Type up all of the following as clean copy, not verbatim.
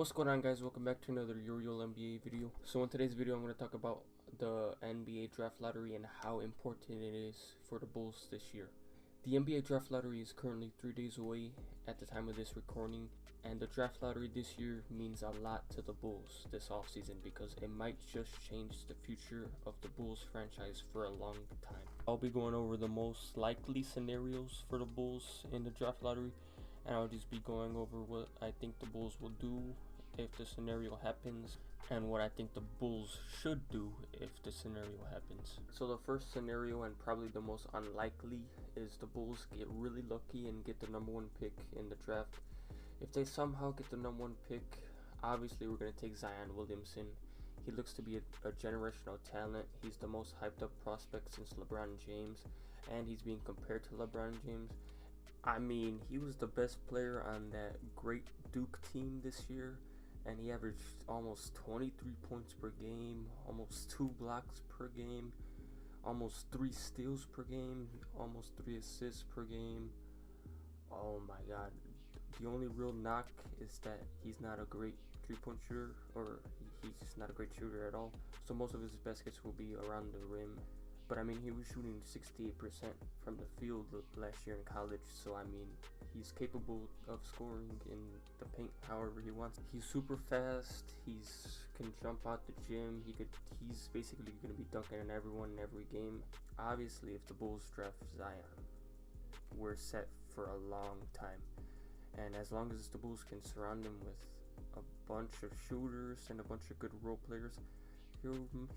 What's going on, guys? Welcome back to another Uriel NBA video. So in today's video I'm going to talk about the NBA draft lottery and how important it is for the Bulls this year. The NBA draft lottery is currently 3 days away at the time of this recording, and the draft lottery this year means a lot to the Bulls this offseason because it might just change the future of the Bulls franchise for a long time. I'll be going over the most likely scenarios for the Bulls in the draft lottery, and I'll just be going over what I think the Bulls will do if the scenario happens and what I think the Bulls should do if the scenario happens. So the first scenario, and probably the most unlikely, is the Bulls get really lucky and get the #1 pick in the draft. If they somehow get the #1 pick, obviously we're going to take Zion Williamson. He looks to be a generational talent. He's the most hyped up prospect since LeBron James, and he's being compared to LeBron James. I mean, he was the best player on that great Duke team this year, and he averaged almost 23 points per game, almost 2 blocks per game, almost 3 steals per game, almost 3 assists per game. Oh my god. The only real knock is that he's not a great 3-point shooter, or he's just not a great shooter at all. So most of his baskets will be around the rim. But I mean, he was shooting 68% from the field last year in college, so I mean, he's capable of scoring in the paint however he wants. He's super fast. He's can jump out the gym. He's basically going to be dunking on everyone in every game. Obviously, if the Bulls draft Zion, we're set for a long time. And as long as the Bulls can surround him with a bunch of shooters and a bunch of good role players,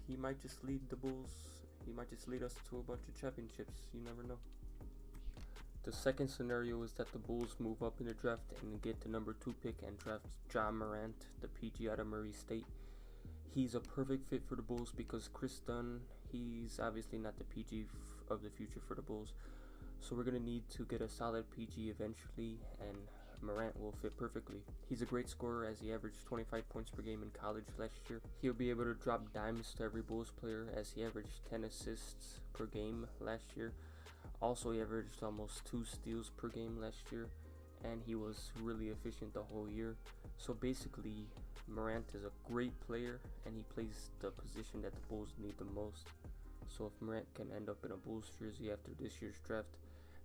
he might just lead the Bulls. He might just lead us to a bunch of championships. You never know. The second scenario is that the Bulls move up in the draft and get the #2 pick and draft Ja Morant, the PG out of Murray State. He's a perfect fit for the Bulls because Kris Dunn, he's obviously not the PG of the future for the Bulls. So we're going to need to get a solid PG eventually, and Morant will fit perfectly. He's a great scorer as he averaged 25 points per game in college last year. He'll be able to drop dimes to every Bulls player as he averaged 10 assists per game last year. Also, he averaged almost 2 steals per game last year, and he was really efficient the whole year. So basically, Morant is a great player, and he plays the position that the Bulls need the most. So if Morant can end up in a Bulls jersey after this year's draft,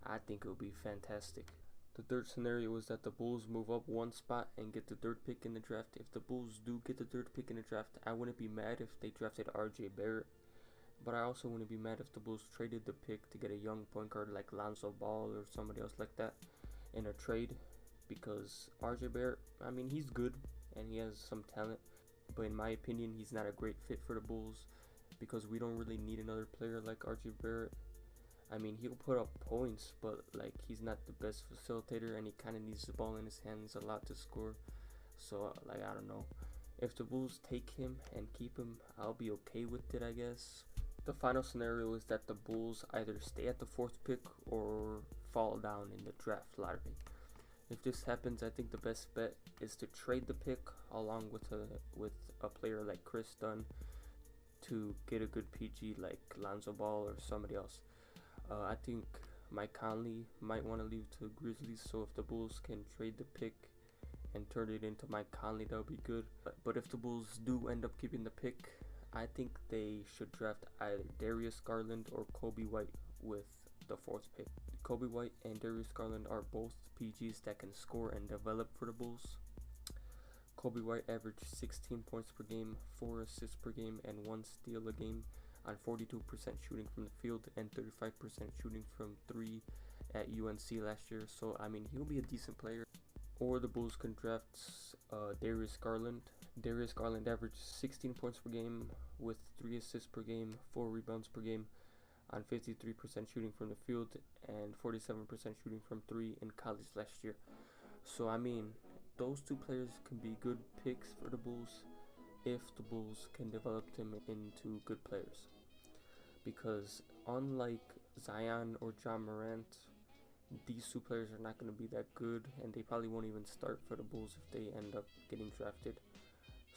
I think it would be fantastic. The third scenario is that the Bulls move up 1 spot and get the 3rd pick in the draft. If the Bulls do get the 3rd pick in the draft, I wouldn't be mad if they drafted RJ Barrett. But I also wouldn't be mad if the Bulls traded the pick to get a young point guard like Lonzo Ball or somebody else like that in a trade. Because RJ Barrett, I mean, he's good and he has some talent. But in my opinion, he's not a great fit for the Bulls because we don't really need another player like RJ Barrett. I mean, he'll put up points, but like he's not the best facilitator, and he kind of needs the ball in his hands a lot to score. So like, I don't know. If the Bulls take him and keep him, I'll be okay with it, I guess. The final scenario is that the Bulls either stay at the 4th pick or fall down in the draft lottery. If this happens, I think the best bet is to trade the pick along with a player like Kris Dunn to get a good PG like Lonzo Ball or somebody else. I think Mike Conley might want to leave to Grizzlies, so if the Bulls can trade the pick and turn it into Mike Conley, that would be good. But if the Bulls do end up keeping the pick, I think they should draft either Darius Garland or Coby White with the 4th pick. Coby White and Darius Garland are both PGs that can score and develop for the Bulls. Coby White averaged 16 points per game, 4 assists per game, and 1 steal a game on 42% shooting from the field and 35% shooting from 3 at UNC last year. So I mean, he'll be a decent player. Or the Bulls can draft Darius Garland. Darius Garland averaged 16 points per game with 3 assists per game, 4 rebounds per game on 53% shooting from the field and 47% shooting from 3 in college last year. So I mean, those 2 players can be good picks for the Bulls if the Bulls can develop them into good players. Because unlike Zion or Ja Morant, these 2 players are not going to be that good, and they probably won't even start for the Bulls if they end up getting drafted.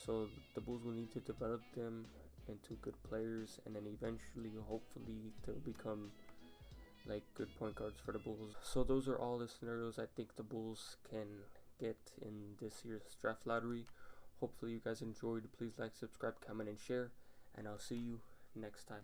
So the Bulls will need to develop them into good players, and then eventually, hopefully, they'll become like good point guards for the Bulls. So those are all the scenarios I think the Bulls can get in this year's draft lottery. Hopefully you guys enjoyed. Please like, subscribe, comment, and share, and I'll see you next time.